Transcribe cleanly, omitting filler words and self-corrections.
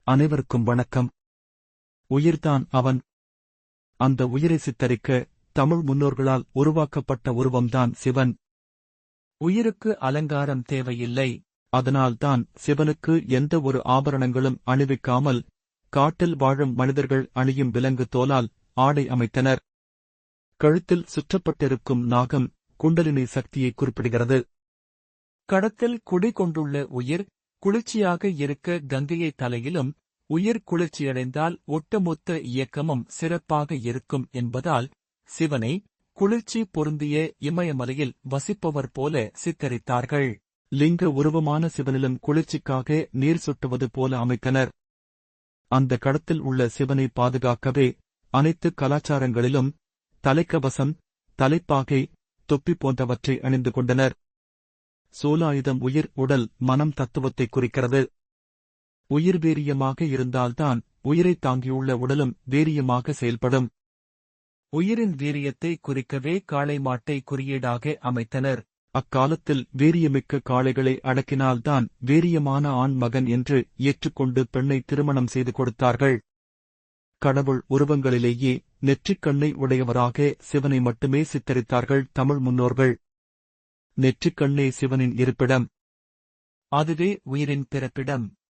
அனைவருக்கும் வணக்கம். உயிர்தான் அவன். அந்த உயிரை சித்தரிக்க தமிழ் முன்னோர்களால் உருவாக்கப்பட்ட உருவம்தான் சிவன். உயிருக்கு அலங்காரம் தேவையில்லை. அதனால்தான் சிவனுக்கு எந்த ஒரு ஆபரணங்களும் அணிவிக்காமல் காட்டில் வாழும் மனிதர்கள் அணியும் விலங்கு தோலால் ஆடை அமைத்தனர். கழுத்தில் சுற்றப்பட்டிருக்கும் நாகம் குண்டலினி சக்தியை குறிப்பிடுகிறது. கடத்தில் குடிகொண்டுள்ள உயிர் குளிர்ச்சியாக இருக்க கங்கையை தலையிலும், உயிர் குளிர்ச்சியடைந்தால் ஒட்டுமொத்த இயக்கமும் சிறப்பாக இருக்கும் என்பதால் சிவனை குளிர்ச்சி பொருந்திய இமயமலையில் வசிப்பவர் போல சித்தரித்தார்கள். லிங்க உருவமான சிவனிலும் குளிர்ச்சிக்காக நீர் சுட்டுவது போல அமைத்தனர். அந்த கடத்தில் உள்ள சிவனை பாதுகாக்கவே அனைத்து கலாச்சாரங்களிலும் தலைக்கவசம், தலைப்பாகை, தொப்பி போன்றவற்றை அணிந்து கொண்டனர். சூலாயுதம் உயிர், உடல், மனம் தத்துவத்தை குறிக்கிறது. உயிர் வீரியமாக இருந்தால்தான் உயிரை தாங்கியுள்ள உடலும் வீரியமாக செயல்படும். உயிரின் வீரியத்தை குறிக்கவே காளை மாட்டை குறியீடாக அமைத்தனர். அக்காலத்தில் வீரியமிக்க காளைகளை அடக்கினால்தான் வீரியமான ஆண் மகன் என்று ஏற்றுக்கொண்டு பெண்ணை திருமணம் செய்து கொடுத்தார்கள். கடவுள் உருவங்களிலேயே நெற்றிக்கண்ணை உடையவராக சிவனை மட்டுமே சித்தரித்தார்கள் தமிழ் முன்னோர்கள். நெற்றிக்கண்ணே சிவனின் இருப்பிடம். அதுவே உயிரின் பிறப்பிடம்.